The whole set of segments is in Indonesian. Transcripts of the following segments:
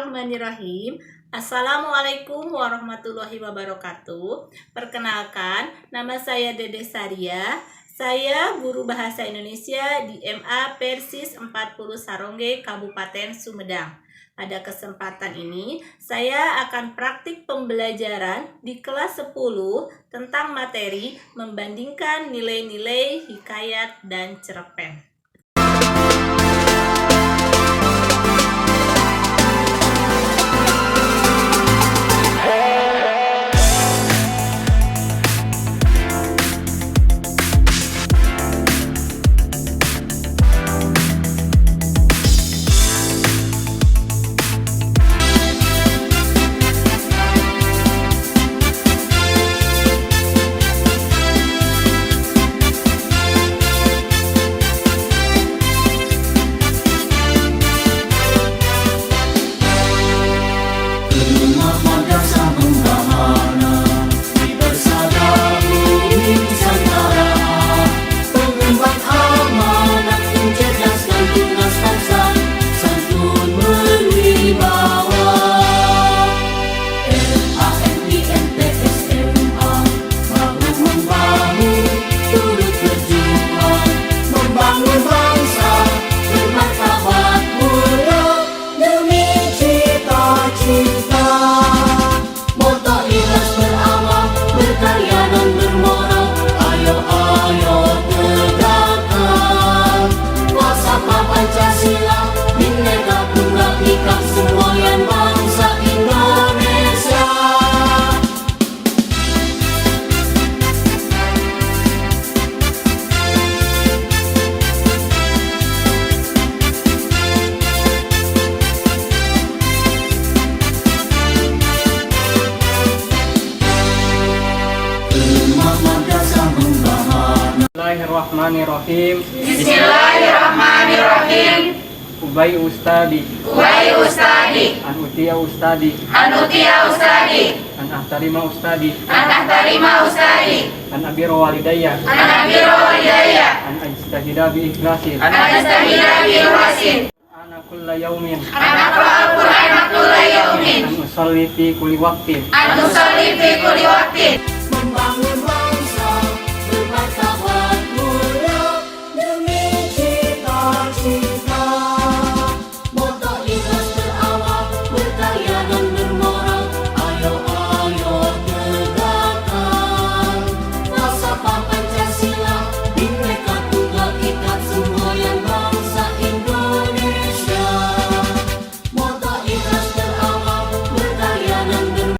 Bismillahirrahmanirrahim. Assalamualaikum warahmatullahi wabarakatuh. Perkenalkan, nama saya Dede Saria. Saya guru bahasa Indonesia di MA Persis 40 Sarongge, Kabupaten Sumedang. Pada kesempatan ini, saya akan praktik pembelajaran di kelas 10 tentang materi membandingkan nilai-nilai hikayat dan cerpen. Bismillahirrahmanirrahim. Bismillahirrahmanirrahim. Ubay Ustadi. Ubay Ustadi. An Utia Ustadi. An Utia Ustadi. An Ahtarima Ustadi. An Ahtarima Ustadi. An Abiru Walidayya. An Abiru Walidayya. An Ajtahida bi ikhlasin. An Ajtahida bi ikhlasin. Ana kulla yaumin. An aqra'al Qur'ana kulla yaumin. An usalli fi kulli waqtin. An usalli fi kulli waqtin. Membangun bangsa bermartabat mulia demi cita-cita. Moto ikhlas berawal, berkarya dan bermoral. Ayo tegakkan falsafah Pancasila, Bhinneka Tunggal Ika, semboyan bangsa Indonesia. Moto ikhlas berawal, berkarya dan bermoral.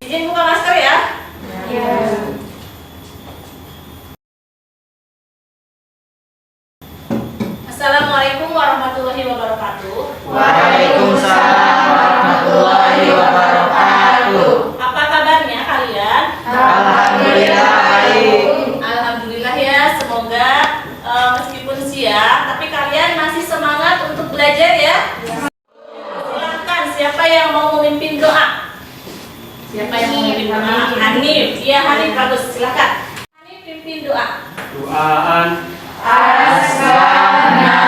Izin buka masker ya. Assalamualaikum warahmatullahi wabarakatuh. Waalaikumsalam warahmatullahi wabarakatuh. Apa kabarnya kalian? Alhamdulillah baik. Alhamdulillah ya, semoga meskipun siang tapi kalian masih semangat untuk belajar ya. Silakan, siapa yang mau memimpin doa? Siapa yang mau memimpin doa? Hanif. Iya, Hanif, bagus, silakan. Hanif pimpin doa. Doaan. Asbahna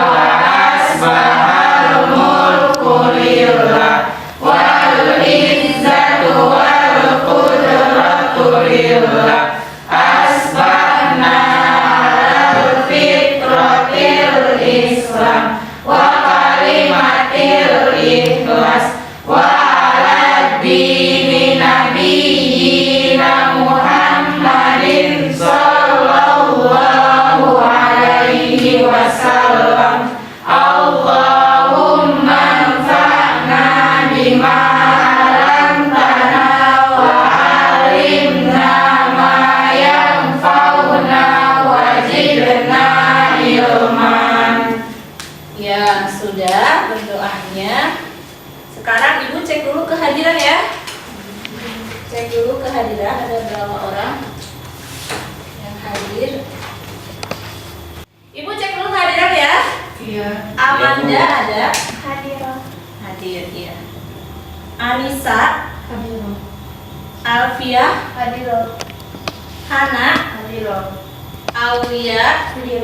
wa asbahal mulku lillah wal izzatu wal qudratu lillah. Asbahna alal fitratil Islam wa kalimatil ikhlas wa ala dini nabiyyina Muhammadin sallallahu alaihi wasallam. Allahumma anfa'na bima 'allamtana wa 'allimna ma beberapa orang yang hadir. Ibu cek dulu kehadiran ya. Iya. Amanda ada. Hadir. Hadir, iya. Anissa, Hadir. Alfiah, Hadir. Hana, Hadir. Aulia, Hadir.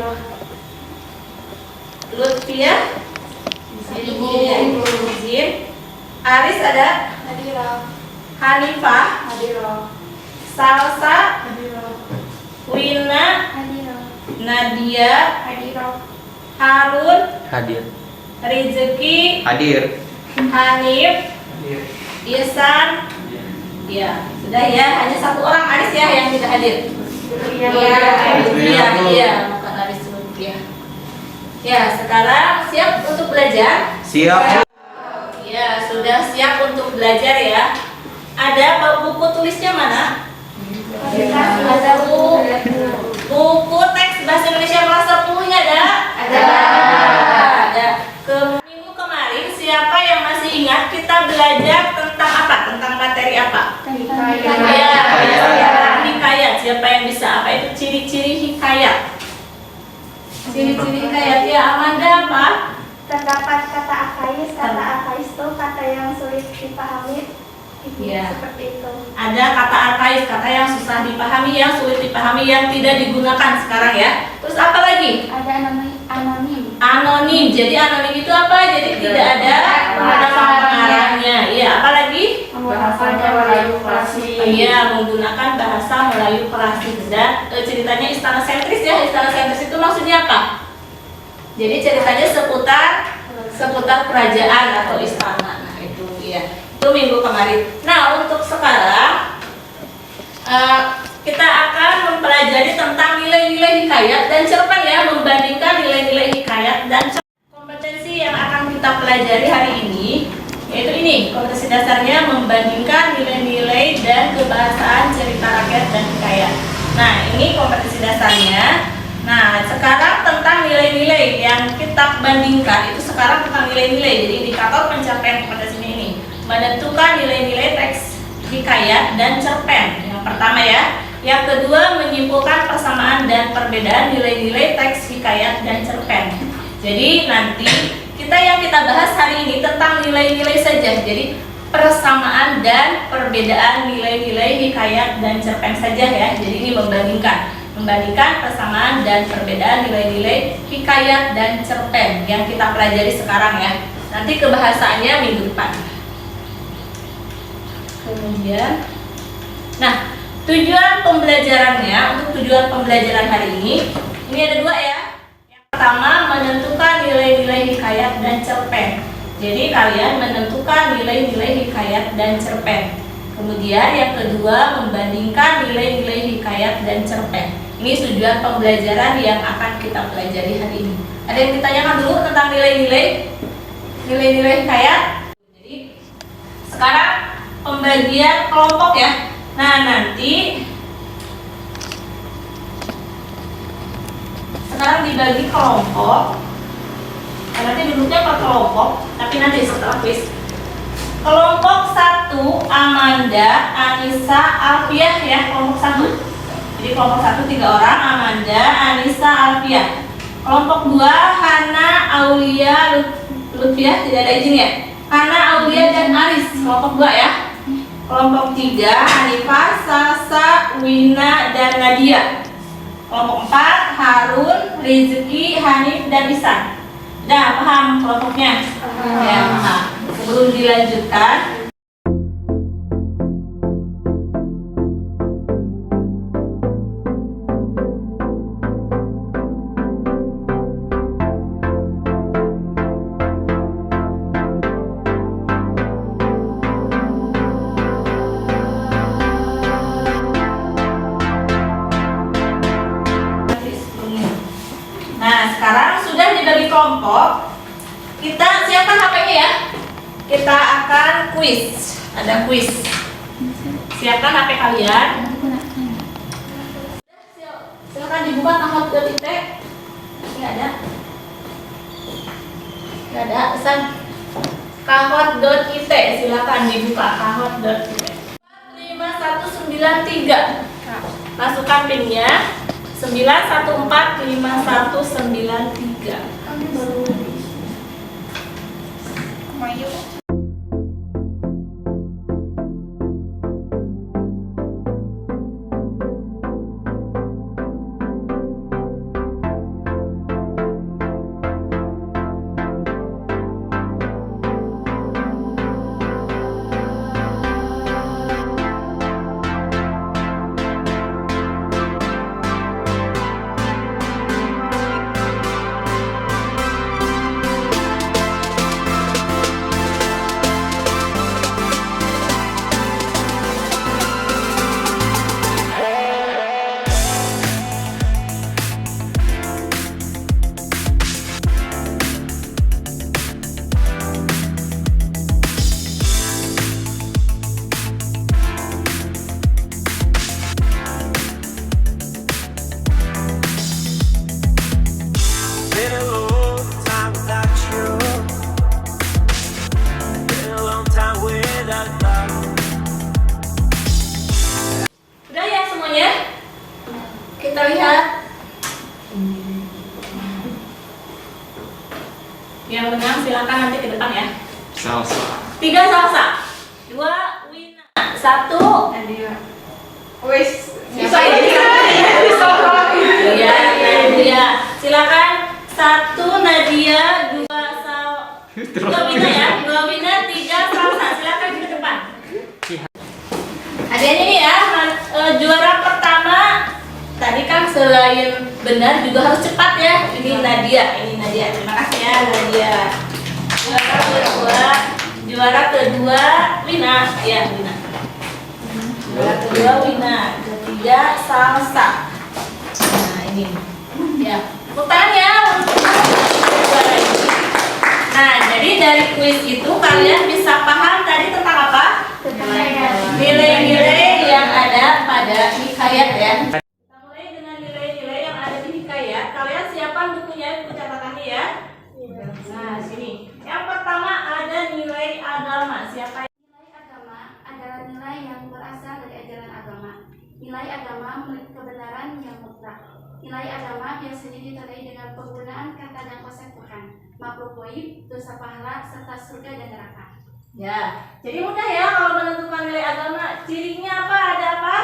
Lutfiah, izin. Aris ada. Hadir. Hanifah, Hadir. Salsa, Hadir. Wina, Hadir. Nadia, Hadir. Harun, Hadir. Rizeki, Hadir. Hanif, Hadir. Ihsan. Ya, sudah ya, hanya satu orang Aris ya yang tidak hadir. Iya. Iya, bukan Aris Lutfiah. Ya, sekarang siap untuk belajar? Siap. Ya, sudah siap untuk belajar ya. Ada buku tulisnya mana? Ada buku teks bahasa Indonesia kelas 10-nya ada? Ada. Minggu kemarin siapa yang masih ingat kita belajar tentang apa? Tentang materi apa? Hikayat. Siapa yang bisa? Apa itu ciri-ciri hikayat? Ciri-ciri hikayat ya, Amanda apa? Terdapat kata akais. Kata akais itu kata yang sulit dipahami. Iya. Seperti itu. Ada kata arkais, kata yang susah dipahami, yang sulit dipahami, yang tidak digunakan sekarang ya. Terus apa lagi? Ada anonim. Anonim. Jadi anonim itu apa? Jadi tidak ada pengarangnya. Iya, apa lagi? Bahasanya Melayu klasik. Iya, menggunakan bahasa Melayu klasik. Dan ceritanya istana sentris ya. Istana sentris itu maksudnya apa? Jadi ceritanya seputar kerajaan atau istana. Nah, itu ya. Itu minggu kemarin. Nah, untuk sekarang kita akan mempelajari tentang nilai-nilai hikayat dan cerpen ya, membandingkan nilai-nilai hikayat dan cerpen. Kompetensi yang akan kita pelajari hari ini yaitu ini, kompetensi dasarnya membandingkan nilai-nilai dan kebahasaan cerita rakyat dan hikayat. Nah, ini kompetensi dasarnya. Nah, sekarang tentang nilai-nilai yang kita bandingkan itu sekarang tentang nilai-nilai. Jadi indikator pencapaian kompetensinya ini menentukan nilai-nilai teks hikayat dan cerpen. Yang pertama ya. Yang kedua, menyimpulkan persamaan dan perbedaan nilai-nilai teks hikayat dan cerpen. Jadi nanti yang kita bahas hari ini tentang nilai-nilai saja. Jadi persamaan dan perbedaan nilai-nilai hikayat dan cerpen saja ya. Jadi ini membandingkan persamaan dan perbedaan nilai-nilai hikayat dan cerpen yang kita pelajari sekarang ya. Nanti kebahasaannya minggu depan. Kemudian, nah tujuan pembelajarannya, untuk tujuan pembelajaran hari ini ada dua ya. Yang pertama, menentukan nilai-nilai hikayat dan cerpen. Jadi kalian menentukan nilai-nilai hikayat dan cerpen. Kemudian yang kedua, membandingkan nilai-nilai hikayat dan cerpen. Ini tujuan pembelajaran yang akan kita pelajari hari ini. Ada yang ditanyakan dulu tentang nilai-nilai hikayat? Jadi sekarang pembagian kelompok ya. Nah, nanti sekarang dibagi kelompok. Nanti duduknya per kelompok, tapi nanti setelah quiz. Kelompok 1 Amanda, Anissa, Alfiah ya, kelompok 1. Jadi kelompok 1 3 orang, Amanda, Anissa, Alfiah. Kelompok 2 Hana, Aulia, Lutfiah, tidak ada izin ya. Hana, Aulia dan Aris, kelompok 2 ya. Kelompok 3 Hanifah, Salsa, Wina dan Nadia. Kelompok 4 Harun, Rizeki, Hanif dan Ihsan. Udah paham kelompoknya? Ya, paham. Sebelum dilanjutkan, sekarang sudah dibagi kelompok. Kita siapkan HP-nya ya. Kita akan quiz. Ada quiz. Siapkan HP kalian. Silakan dibuka kahot.it. Ini ada. Ini ada pesan kahot.it. Silakan dibuka kahot.it. 5190 5193. Masukkan pinnya 9145193. Kami baru Mayu. Been a long time without you. Been a long time without love. Udah ya semuanya? Kita lihat. Yang menang silakan nanti ke depan ya. Salsa. 3 Salsa, 2 Wina, 1 Wis. Bisa Iya, Nadia. Silakan 1 Nadia, 2 Wina ya, 2 Wina, 3 Salsa. Silakan ke depan. Adanya ini ya, juara pertama. Tadi kan selain benar juga harus cepat ya. Ini Nadia. Terima kasih ya Nadia. Juara kedua Wina. Ya, Wina. Juara kedua Wina. Ketiga Salsa. Nah, ini. Ya, tepuk tangan ya untuk juara ini. Nah, jadi dari kuis itu kalian bisa paham tadi tentang apa? Nilai-nilai yang ada pada hikayat ya. Kita mulai dengan nilai-nilai yang ada di hikayat. Kalian siapkan bukunya, buku catatannya ya. Nah, sini. Yang pertama ada nilai agama. Siapa? Nilai agama adalah nilai yang berasal dari ajaran agama. Nilai agama memiliki kebenaran yang mutlak. Nilai agama biasanya ditandai dengan penggunaan kata dan konsep Tuhan, makhluk gaib, dosa pahala, serta surga dan neraka. Ya, jadi mudah ya kalau menentukan nilai agama. Cirinya apa? Ada apa?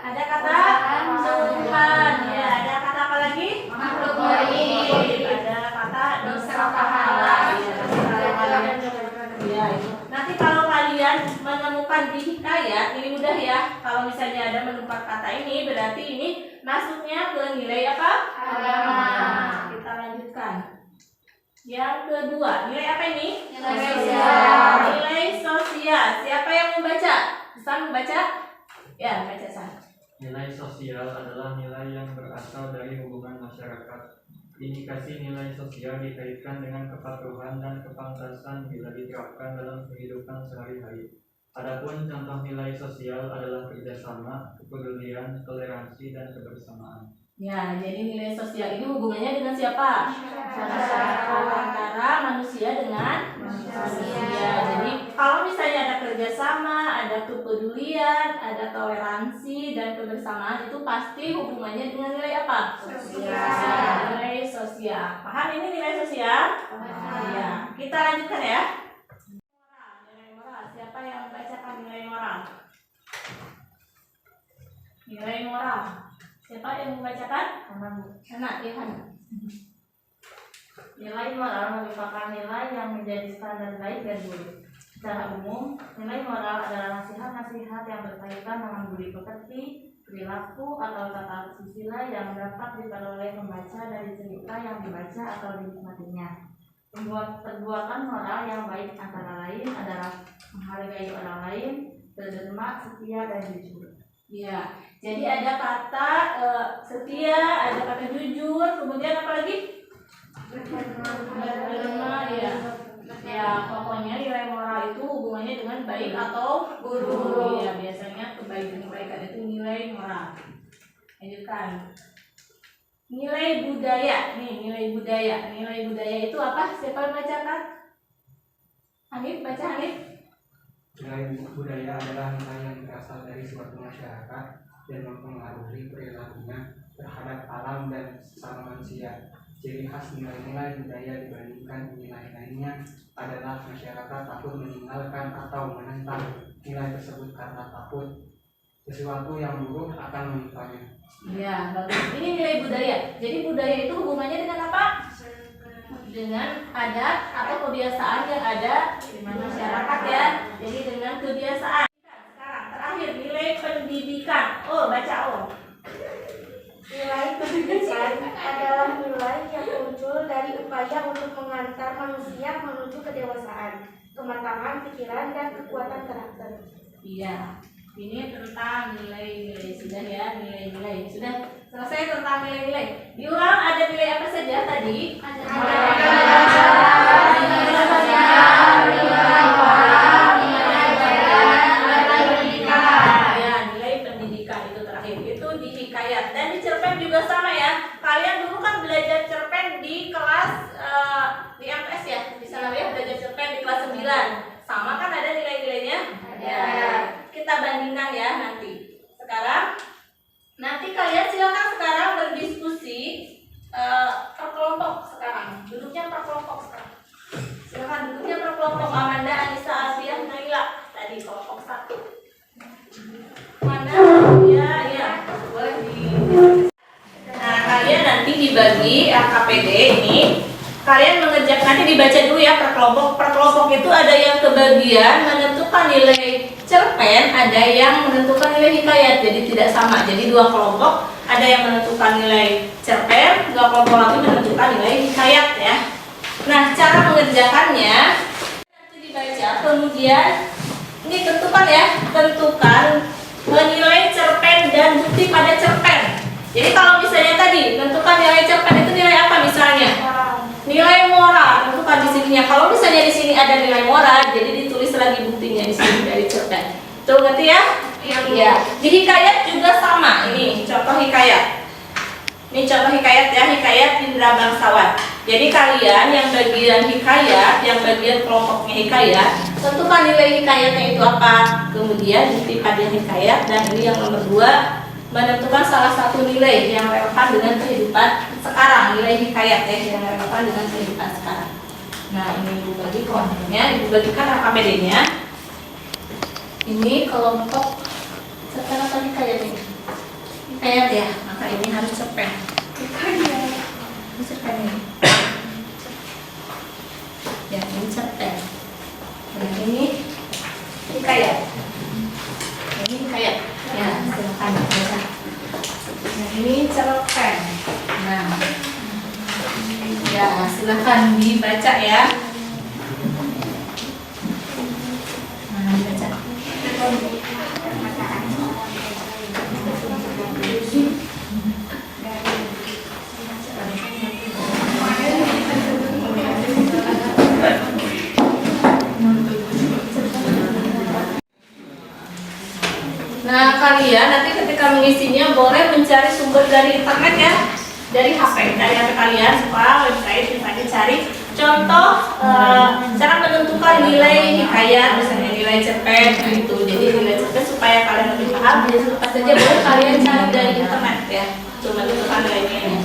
Ada kata Tuhan. Ya, ada kata apa lagi? Makhluk gaib. Ada kata dosa Dosa pahala. pahala. Ya, itu. Nanti kalau kalian menemukan di hikayat, ini mudah ya. Kalau misalnya ada menemukan kata ini, berarti ini masuknya ke nilai apa? Agama. Nah, kita lanjutkan. Yang kedua, nilai apa ini? Nilai sosial. Nilai sosial. Siapa yang membaca? San membaca? Ya, baca San. Nilai sosial adalah nilai yang berasal dari hubungan masyarakat. Indikasi nilai sosial dikaitkan dengan kepatuhan dan kepantasan bila diterapkan dalam kehidupan sehari-hari. Adapun contoh nilai sosial adalah kerjasama, kepedulian, toleransi, dan kebersamaan. Ya, jadi nilai sosial ini hubungannya dengan siapa? Masyarakat, antara manusia dengan manusia. Jadi kalau misalnya ada kerjasama, ada kepedulian, ada toleransi dan kebersamaan, itu pasti hubungannya dengan nilai apa? Sosial. Nilai sosial. Paham ini nilai sosial? Ya, kita lanjutkan ya. Nilai moral. Siapa yang membacakan nilai moral? Nilai moral. Siapa yang membacakan? Anak, ya Hana. Nilai moral merupakan nilai yang menjadi standar baik dan buruk. Secara umum, nilai moral adalah nasihat-nasihat yang berkaitan dengan budi pekerti, perilaku, atau tata susila yang dapat diperoleh pembaca dari cerita yang dibaca atau dinikmatinya. Perbuatan moral yang baik antara lain adalah menghargai orang lain, berderma, setia, dan jujur. Ya, jadi ada kata setia, ada kata jujur, kemudian apa lagi? Berderma, ya. Ya, pokoknya nilai moral itu hubungannya dengan baik atau buruk. Ya, biasanya kebaikan itu nilai moral. Lanjutkan. Nilai budaya. Nih, nilai budaya. Nilai budaya itu apa? Siapa yang bacakan? Hanif, baca Hanif. Nilai budaya adalah nilai yang berasal dari suatu masyarakat dan mempengaruhi perilakunya terhadap alam dan sesama manusia. Ciri khas nilai-nilai budaya dibandingkan nilai lainnya adalah masyarakat takut meninggalkan atau menentang nilai tersebut karena takut sesuatu yang buruk akan menimpanya. Ya, bagus. Ini nilai budaya. Jadi budaya itu hubungannya dengan apa? Dengan adat atau kebiasaan yang ada di masyarakat ya. Jadi dengan kebiasaan. Sekarang terakhir nilai pendidikan. Oh, baca oh. Nilai pendidikan adalah nilai yang muncul dari upaya untuk mengantar manusia menuju kedewasaan, kematangan pikiran, dan kekuatan karakter. Iya. Ini tentang nilai-nilai. Sudah ya, nilai-nilai. Sudah selesai tentang nilai-nilai. Diulang, ada nilai apa saja tadi? Ada nilai sosial, nilai moral, nilai pendidikan. Ya, nilai pendidikan itu terakhir. Itu di hikayat dan di cerpen juga sama ya. Kalian dulu kan belajar cerpen di kelas di MTS ya. Di sana ya belajar cerpen di kelas 9. Sama kan ada nilai-nilainya? Ya. Kita bandingkan ya nanti. Sekarang nanti kalian silakan sekarang berdiskusi per kelompok sekarang. Duduknya per kelompok sekarang. Silakan duduknya per kelompok. Amanda, Anissa, Afiah, Naila. Tadi kelompok 1. Mana? Ya. Boleh di. Nah, kalian nanti dibagi KPD ini. Kalian mengerjakan, nanti dibaca dulu ya per kelompok. Per kelompok itu ada yang kebagian menentukan nilai cerpen, ada yang menentukan nilai hikayat. Jadi tidak sama. Jadi 2 kelompok, ada yang menentukan nilai cerpen, 2 kelompok lagi menentukan nilai hikayat ya. Nah, cara mengerjakannya nanti dibaca, kemudian ini tentukan ya, tentukan nilai cerpen dan bukti pada cerpen. Jadi kalau misalnya tadi tentukan nilai cerpen itu nilai apa misalnya? Nilai moral, tentukan di sininya. Kalau misalnya di sini ada nilai moral, jadi ditulis lagi buktinya di sini dari cerpen. Tuh ngerti ya? Iya. Di hikayat juga sama. Ini contoh hikayat. Ini contoh hikayat ya, hikayat Indra Bangsawan. Jadi kalian yang bagian hikayat, yang bagian kelompoknya hikayat, tentukan nilai hikayatnya itu apa. Kemudian bukti pada hikayat, dan ini yang nomor 2. Menentukan salah satu nilai yang relevan dengan kehidupan sekarang, nilai hikayat ya, yang relevan dengan kehidupan sekarang. Nah, ini ibu bagi kelompoknya, ibu bagikan KPD-nya. Ini kelompok sekarang apa hikayat ini? Hikayat ya, maka ini harus cerpen. Hikayat. Ini cerpen ini. Ya, ini cerpen. Nah, ini hikayat. Ini hikayat. Ya, silakan baca. Nah, ini cerpen. Nah, ya silakan dibaca ya. Nah, dibaca. Nah, kalian nanti ketika mengisinya boleh mencari sumber dari internet ya, dari HP, dari HP kalian, supaya website bisa dicari. Contoh cara menentukan nilai hikayat, misalnya nilai cerpen itu. Jadi nilai cerpen supaya kalian lebih paham, apa saja boleh kalian cari dari internet ya, untuk menentukan nilainya.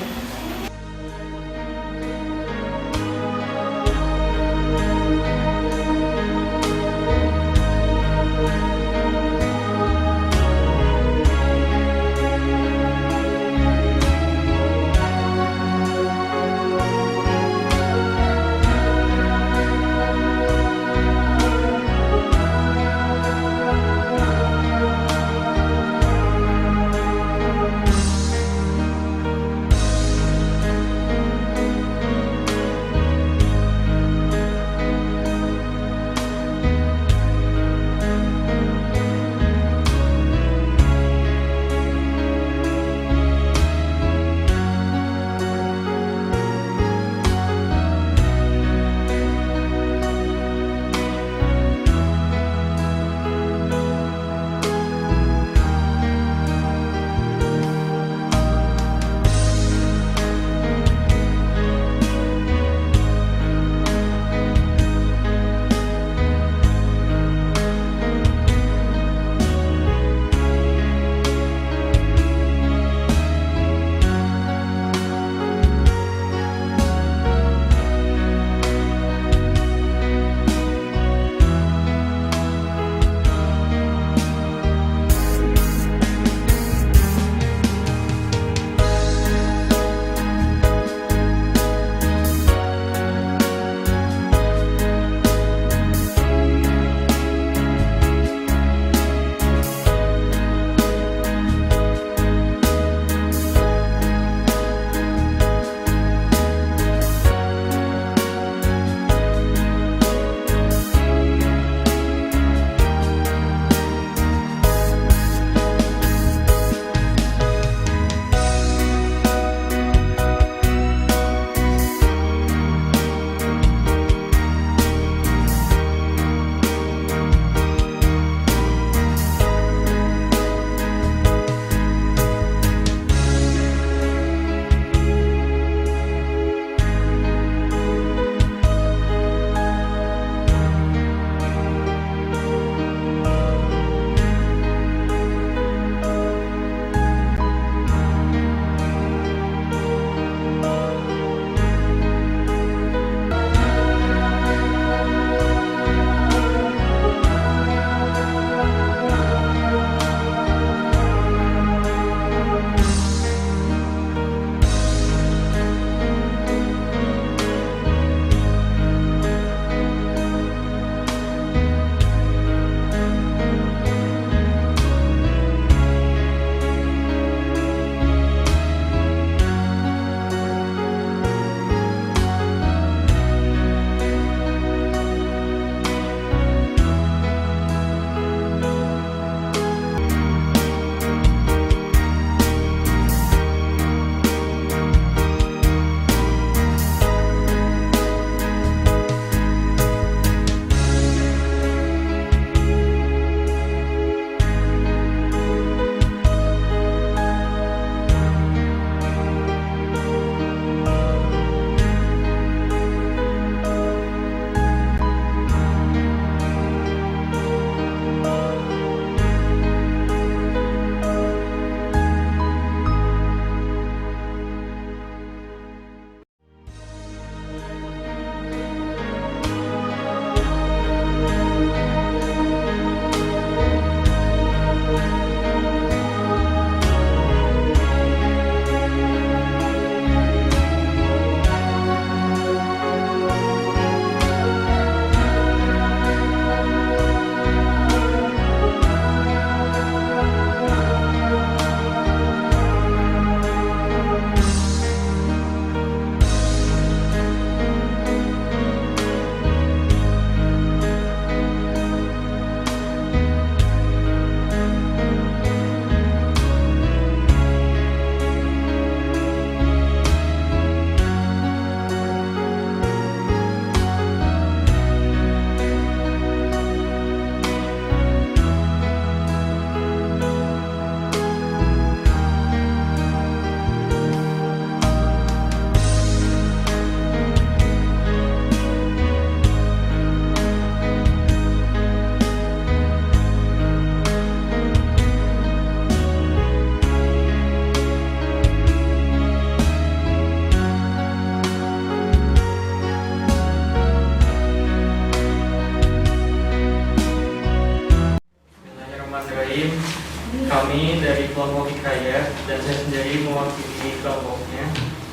kelompok hikayat dan saya sendiri mewakili kelompoknya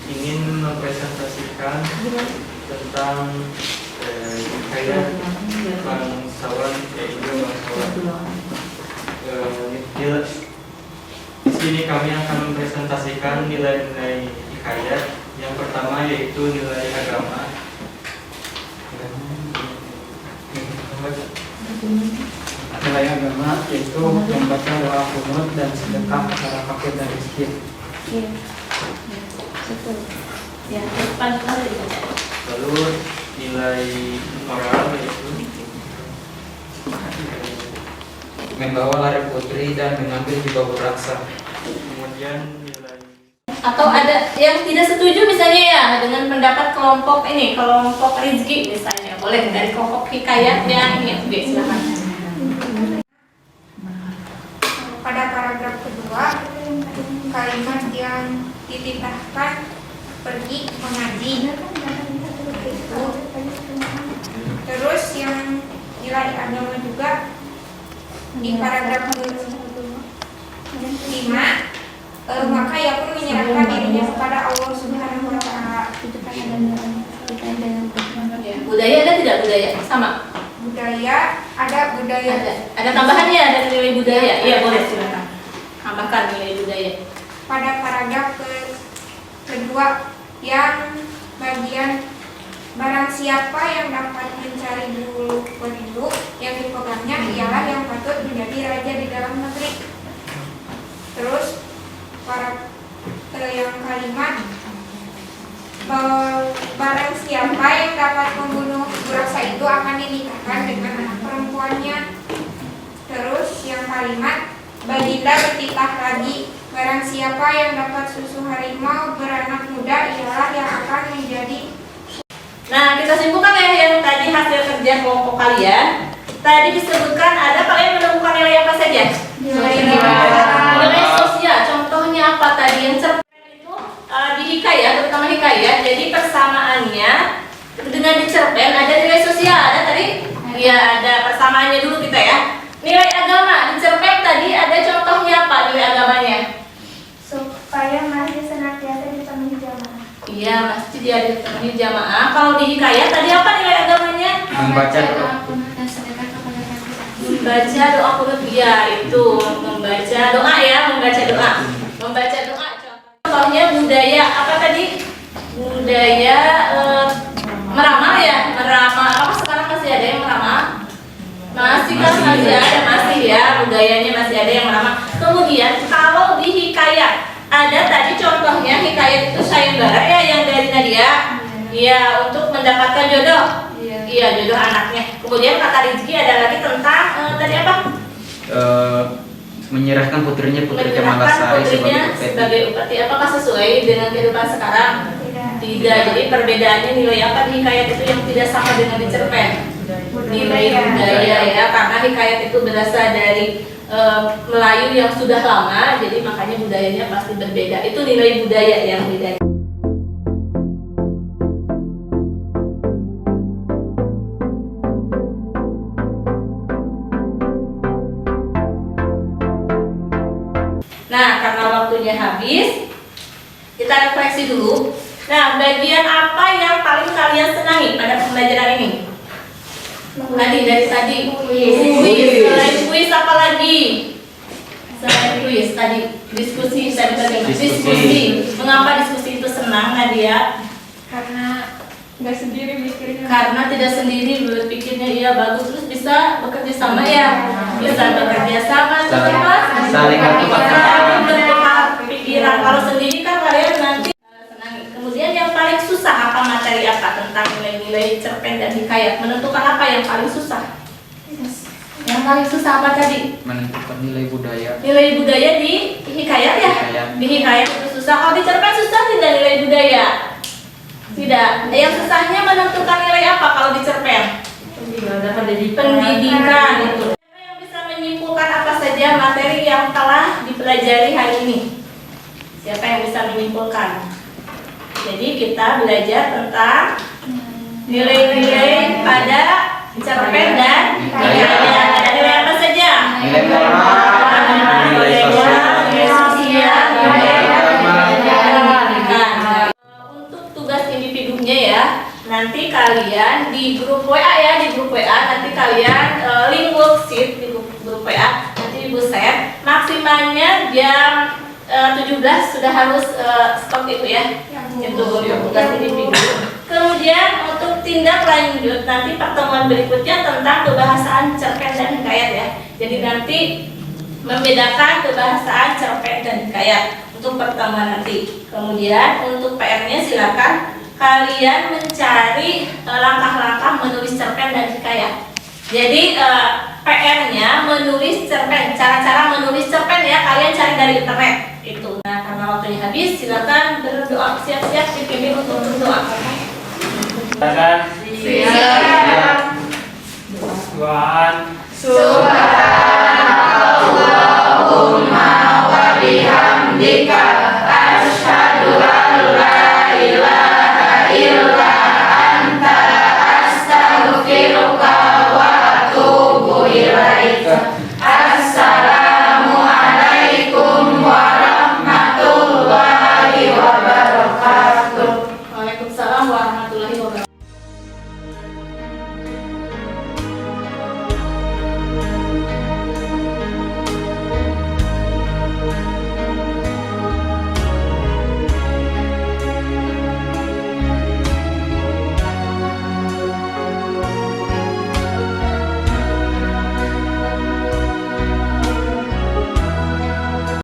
ingin mempresentasikan tentang hikayat bangsawan yaitu bangsawan. Di sini kami akan mempresentasikan nilai-nilai hikayat. Yang pertama yaitu nilai agama. Nilai agama yaitu membaca doa kunut dan sedekah secara fakir dan miskin. Lalu nilai moral yaitu Membawa lari putri dan mengambil di bawah raksa. kemudian nilai Atau ada yang tidak setuju misalnya ya dengan pendapat kelompok ini, kelompok Rizki misalnya, boleh dari kelompok hikayat yang ini, oke silakan. Pada paragraf kedua, kalimat yang dititahkan pergi mengaji. Terus yang nilai agama juga di paragraf 5, maka ia pun menyerahkan dirinya kepada Allah Subhanahu wa Ta'ala. Budaya ada tidak budaya? Sama. Budaya ada budaya. Ada tambahannya ada nilai budaya. Iya boleh silakan. Tambahkan nilai budaya. Pada paragraf kedua yang bagian barang siapa yang dapat mencari bulu perindu yang dipegangnya ialah yang patut menjadi raja di dalam negeri. Terus yang kalimat barang siapa yang dapat membunuh buraksa itu akan dinikahkan dengan anak perempuannya. Terus yang kalimat baginda bertitah lagi barang siapa yang dapat susu harimau beranak muda ialah yang akan menjadi. Nah, kita simpulkan ya yang tadi hasil kerja kelompok kalian. Tadi disebutkan ada kalian menemukan nilai apa saja? Nilai sosial. Contohnya apa tadi yang cerpen itu di hikayat, terutama hikayat. Jadi persamaannya dengan di cerpen ada nilai sosial. Ada tadi? Iya, ada persamaannya dulu kita ya. Nilai agama di cerpen tadi ada contohnya apa nilai agamanya? Supaya masjid senantiasa dipenuhi jamaah. Iya, masjid dia dipenuhi jamaah. Kalau di hikayat tadi apa nilai agamanya? Membaca doa. Membaca doa kunut, ya itu membaca doa ya, membaca doa. Membaca doa. Contohnya budaya apa tadi? Budaya meramal ya, meramal. Apa sekarang masih ada yang meramal? Masih kan masih ada, masih ya, budayanya masih ada yang meramal. Kemudian kalau di hikayat ada tadi contohnya hikayat itu sayembara ya yang dari Nadia. Iya, untuk mendapatkan jodoh. Iya, jodoh anaknya. Kemudian kata Rizki ada lagi tentang tadi apa? Menyerahkan putrinya Putri Kemalasari sebagai upeti. Apakah sesuai dengan kehidupan sekarang? Tidak. Jadi perbedaannya nilai apa di hikayat itu yang tidak sama dengan di cerpen? Nilai budaya ya, karena hikayat itu berasal dari Melayu yang sudah lama, jadi makanya budayanya pasti berbeda. Itu nilai budaya yang beda. Nah, karena waktunya habis, kita refleksi dulu. Nah, bagian apa yang paling kalian senangi pada pembelajaran ini? Dari tadi kuis. Selain kuis apa lagi? Selain kuis tadi diskusi tadi bagaimana? Diskusi. Mengapa diskusi itu senang, Nadia? Karena nggak sendiri mikirnya. Karena tidak sendiri berpikirnya, iya bagus, terus bisa bekerja sama ya, bisa bekerja sama, saling bertukar pikiran. Kalau sendiri kan kalian nanti senangi. Kemudian yang paling susah apa materi apa tentang nilai-nilai cerpen dan hikayat? Menentukan apa yang paling susah? Yang paling susah apa tadi? Menentukan nilai budaya. Nilai budaya di hikayat ya? Di hikayat itu susah. Kalau di cerpen susah tidak nilai budaya? Tidak. Yang susahnya menentukan nilai apa kalau di cerpen? Pendidikan itu. Siapa yang bisa menyimpulkan apa saja materi yang telah dipelajari hari ini? Siapa yang bisa menyimpulkan? Jadi kita belajar tentang nilai-nilai pada cerpen dan hikayat. Ada nilai apa saja? Nilai moral, nilai sosial, kalian di grup WA ya, di grup WA nanti kalian link worksheet di grup WA nanti Ibu share. Maksimalnya jam 17 sudah harus stop itu ya. Itu ganti di video. Kemudian untuk tindak lanjut nanti pertemuan berikutnya tentang kebahasaan cerpen dan hikayat ya. Jadi nanti membedakan kebahasaan cerpen dan hikayat untuk pertemuan nanti. Kemudian untuk PR-nya silakan kalian mencari langkah-langkah menulis cerpen dan hikayat. Jadi PR-nya menulis cerpen, cara-cara menulis cerpen ya kalian cari dari internet itu. Nah karena waktunya habis, silakan berdoa, siap-siap dipimpin untuk berdoa. Silakan. Siap. Tuhan. Subhanallahumma wa bihamdika